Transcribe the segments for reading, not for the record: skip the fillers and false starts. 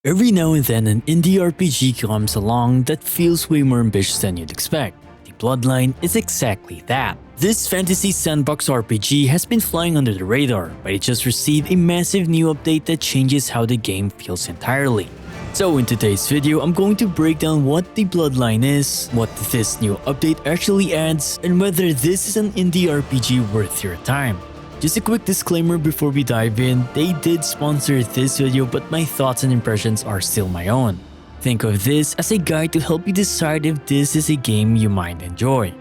Every now and then an indie RPG comes along that feels way more ambitious than you'd expect. The Bloodline is exactly that. This fantasy sandbox RPG has been flying under the radar, but it just received a massive new update that changes how the game feels entirely. So in today's video, I'm going to break down what the Bloodline is, what this new update actually adds, and whether this is an indie RPG worth your time. Just a quick disclaimer before we dive in, they did sponsor this video but my thoughts and impressions are still my own. Think of this as a guide to help you decide if this is a game you might enjoy.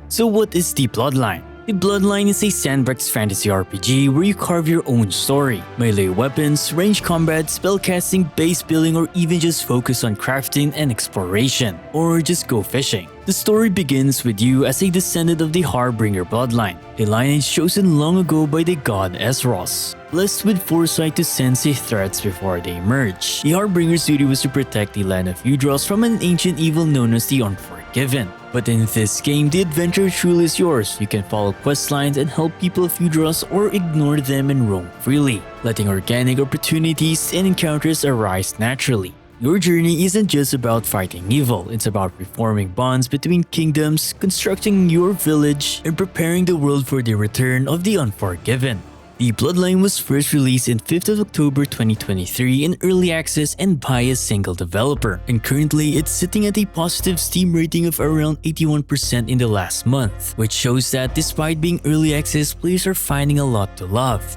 So what is the Bloodline? The Bloodline is a sandbox fantasy RPG where you carve your own story. Melee weapons, range combat, spellcasting, base building, or even just focus on crafting and exploration. Or just go fishing. The story begins with you as a descendant of the Harbinger bloodline, a lineage chosen long ago by the god Esros. Blessed with foresight to sense the threats before they emerge, the Harbinger's duty was to protect the land of Udros from an ancient evil known as the Unforgiven. But in this game, the adventure truly is yours. You can follow quest lines and help people of Udros or ignore them and roam freely, letting organic opportunities and encounters arise naturally. Your journey isn't just about fighting evil, it's about reforming bonds between kingdoms, constructing your village, and preparing the world for the return of the Unforgiven. The Bloodline was first released in 5th of October 2023 in early access and by a single developer, and currently it's sitting at a positive Steam rating of around 81% in the last month, which shows that despite being early access, players are finding a lot to love.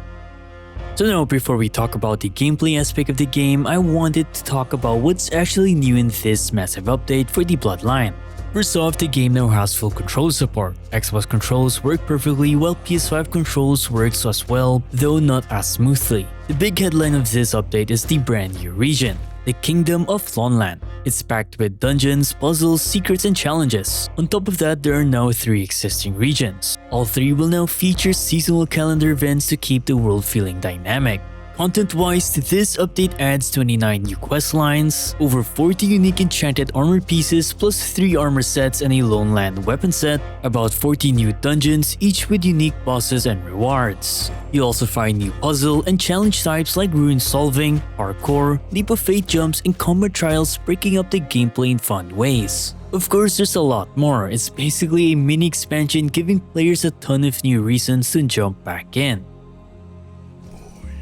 So now, before we talk about the gameplay aspect of the game, I wanted to talk about what's actually new in this massive update for the Bloodline. First off, the game now has full control support. Xbox controls work perfectly while PS5 controls works as well, though not as smoothly. The big headline of this update is the brand new region, the Kingdom of Lonland. It's packed with dungeons, puzzles, secrets, and challenges. On top of that, there are now 3 existing regions. All 3 will now feature seasonal calendar events to keep the world feeling dynamic. Content-wise, this update adds 29 new quest lines, over 40 unique enchanted armor pieces plus 3 armor sets and a lone land weapon set, about 40 new dungeons, each with unique bosses and rewards. You'll also find new puzzle and challenge types like rune solving, parkour, leap of faith jumps, and combat trials, breaking up the gameplay in fun ways. Of course, there's a lot more. It's basically a mini expansion giving players a ton of new reasons to jump back in.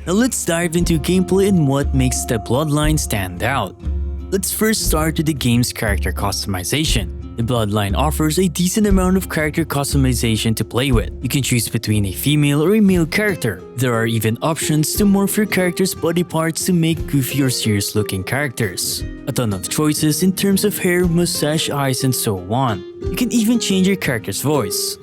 Now let's dive into gameplay and what makes the Bloodline stand out. Let's first start with the game's character customization. The Bloodline offers a decent amount of character customization to play with. You can choose between a female or a male character. There are even options to morph your character's body parts to make goofy or serious looking characters. A ton of choices in terms of hair, mustache, eyes, and so on. You can even change your character's voice.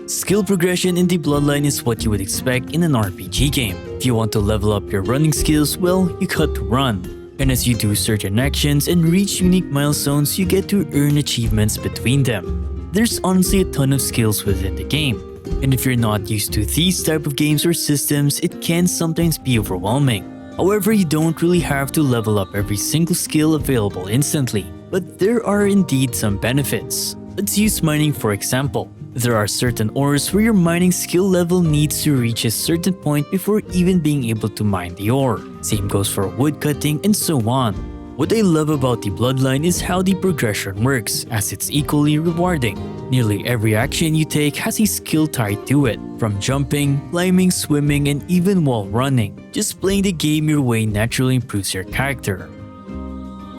Skill progression in the Bloodline is what you would expect in an RPG game. If you want to level up your running skills, well, you got to run. And as you do certain actions and reach unique milestones, you get to earn achievements between them. There's honestly a ton of skills within the game. And if you're not used to these type of games or systems, it can sometimes be overwhelming. However, you don't really have to level up every single skill available instantly. But there are indeed some benefits. Let's use mining for example. There are certain ores where your mining skill level needs to reach a certain point before even being able to mine the ore. Same goes for wood cutting and so on. What I love about the Bloodline is how the progression works, as it's equally rewarding. Nearly every action you take has a skill tied to it, from jumping, climbing, swimming, and even while running. Just playing the game your way naturally improves your character.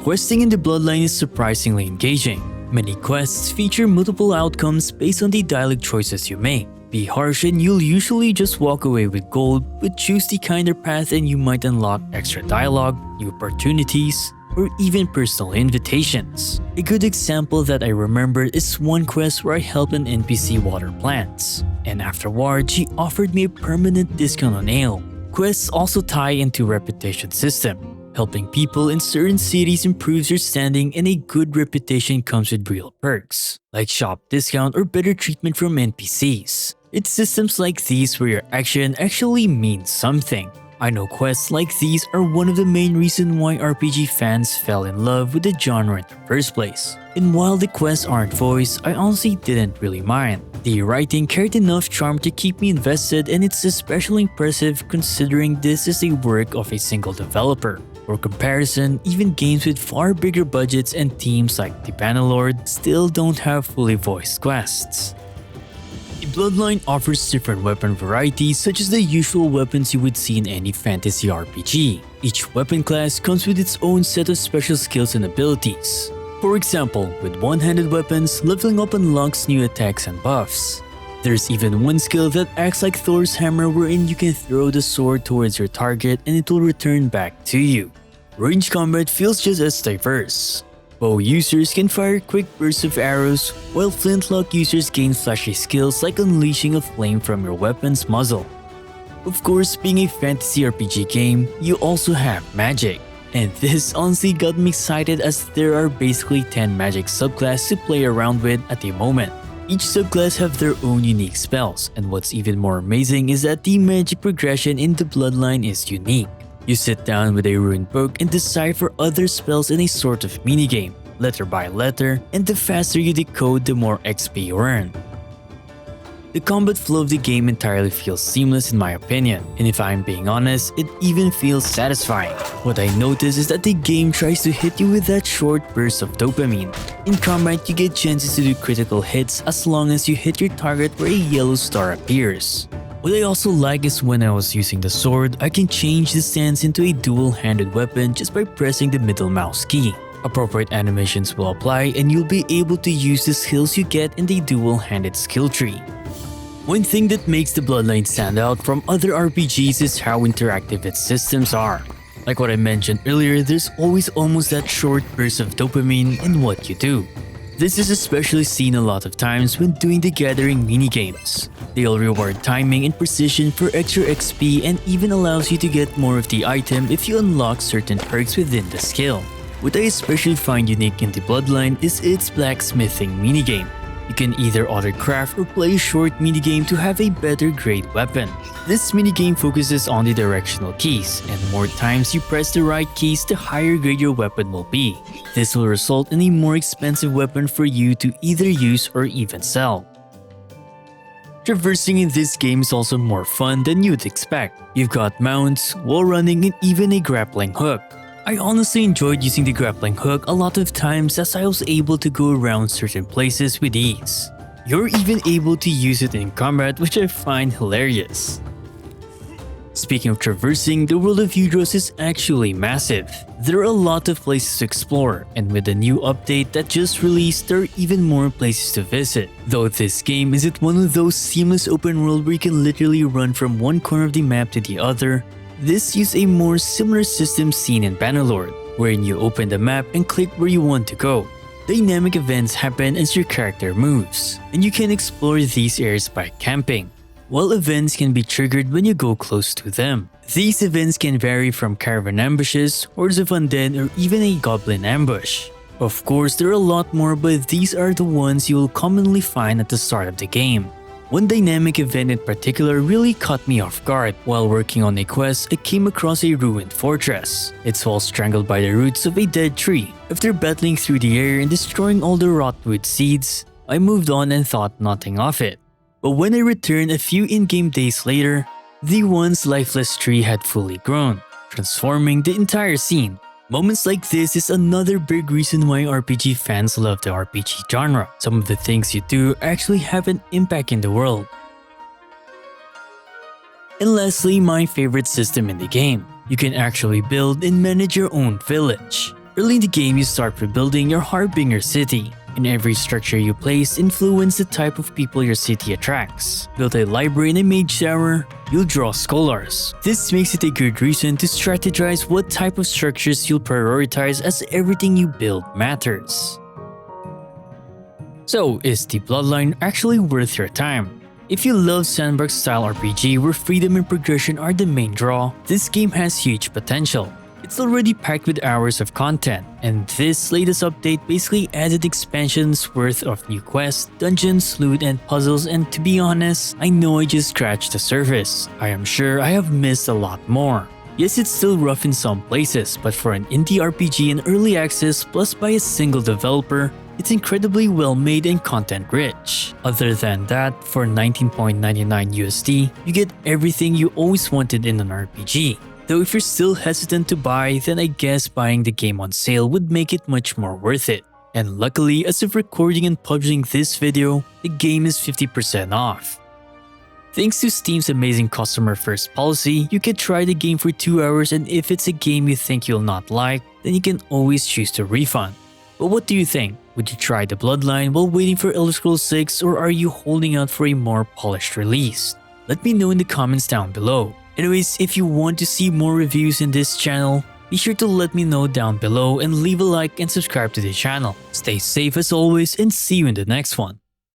Questing in the Bloodline is surprisingly engaging. Many quests feature multiple outcomes based on the dialogue choices you make. Be harsh and you'll usually just walk away with gold, but choose the kinder path and you might unlock extra dialogue, new opportunities, or even personal invitations. A good example that I remember is one quest where I helped an NPC water plants, and afterward she offered me a permanent discount on ale. Quests also tie into reputation system. Helping people in certain cities improves your standing, and a good reputation comes with real perks, like shop discount or better treatment from NPCs. It's systems like these where your action actually means something. I know quests like these are one of the main reasons why RPG fans fell in love with the genre in the first place. And while the quests aren't voiced, I honestly didn't really mind. The writing carried enough charm to keep me invested, and it's especially impressive considering this is a work of a single developer. For comparison, even games with far bigger budgets and teams like the Panda still don't have fully voiced quests. The Bloodline offers different weapon varieties such as the usual weapons you would see in any fantasy RPG. Each weapon class comes with its own set of special skills and abilities. For example, with one-handed weapons, leveling up unlocks new attacks and buffs. There's even one skill that acts like Thor's hammer wherein you can throw the sword towards your target and it will return back to you. Range combat feels just as diverse. Bow users can fire quick bursts of arrows, while flintlock users gain flashy skills like unleashing a flame from your weapon's muzzle. Of course, being a fantasy RPG game, you also have magic. And this honestly got me excited as there are basically 10 magic subclasses to play around with at the moment. Each subclass have their own unique spells, and what's even more amazing is that the magic progression in the Bloodline is unique. You sit down with a rune book and decipher other spells in a sort of minigame, letter by letter, and the faster you decode, the more XP you earn. The combat flow of the game entirely feels seamless in my opinion, and if I'm being honest, it even feels satisfying. What I notice is that the game tries to hit you with that short burst of dopamine. In combat, you get chances to do critical hits as long as you hit your target where a yellow star appears. What I also like is when I was using the sword, I can change the stance into a dual-handed weapon just by pressing the middle mouse key. Appropriate animations will apply and you'll be able to use the skills you get in the dual-handed skill tree. One thing that makes the Bloodline stand out from other RPGs is how interactive its systems are. Like what I mentioned earlier, there's always almost that short burst of dopamine in what you do. This is especially seen a lot of times when doing the gathering minigames. They'll reward timing and precision for extra XP and even allows you to get more of the item if you unlock certain perks within the skill. What I especially find unique in the Bloodline is its blacksmithing minigame. You can either auto-craft or play a short minigame to have a better grade weapon. This minigame focuses on the directional keys, and the more times you press the right keys, the higher grade your weapon will be. This will result in a more expensive weapon for you to either use or even sell. Traversing in this game is also more fun than you'd expect. You've got mounts, wall running, and even a grappling hook. I honestly enjoyed using the grappling hook a lot of times as I was able to go around certain places with ease. You're even able to use it in combat, which I find hilarious. Speaking of traversing, the world of Hydros is actually massive. There are a lot of places to explore, and with the new update that just released, there are even more places to visit. Though this game isn't one of those seamless open world where you can literally run from one corner of the map to the other, this uses a more similar system seen in Bannerlord, wherein you open the map and click where you want to go. Dynamic events happen as your character moves, and you can explore these areas by camping, while events can be triggered when you go close to them. These events can vary from caravan ambushes, hordes of undead, or even a goblin ambush. Of course, there are a lot more, but these are the ones you will commonly find at the start of the game. One dynamic event in particular really caught me off guard. While working on a quest, I came across a ruined fortress. Its walls strangled by the roots of a dead tree. After battling through the air and destroying all the rotwood seeds, I moved on and thought nothing of it. But when I returned a few in-game days later, the once lifeless tree had fully grown, transforming the entire scene. Moments like this is another big reason why RPG fans love the RPG genre. Some of the things you do actually have an impact in the world. And lastly, my favorite system in the game. You can actually build and manage your own village. Early in the game, you start rebuilding your Harbinger city. In every structure you place influence the type of people your city attracts. Build a library and a mage tower, you'll draw scholars. This makes it a good reason to strategize what type of structures you'll prioritize as everything you build matters. So, is the Bloodline actually worth your time? If you love sandbox style RPG where freedom and progression are the main draw, this game has huge potential. It's already packed with hours of content, and this latest update basically added expansions worth of new quests, dungeons, loot, and puzzles, and to be honest, I know I just scratched the surface. I am sure I have missed a lot more. Yes, it's still rough in some places, but for an indie RPG in early access plus by a single developer, it's incredibly well made and content rich. Other than that, for 19.99 USD, you get everything you always wanted in an RPG. Though if you're still hesitant to buy, then I guess buying the game on sale would make it much more worth it. And luckily, as of recording and publishing this video, the game is 50% off. Thanks to Steam's amazing customer first policy, you can try the game for 2 hours, and if it's a game you think you'll not like, then you can always choose to refund. But what do you think? Would you try The Bloodline while waiting for Elder Scrolls 6, or are you holding out for a more polished release? Let me know in the comments down below. Anyways, if you want to see more reviews in this channel, be sure to let me know down below and leave a like and subscribe to the channel. Stay safe as always and see you in the next one.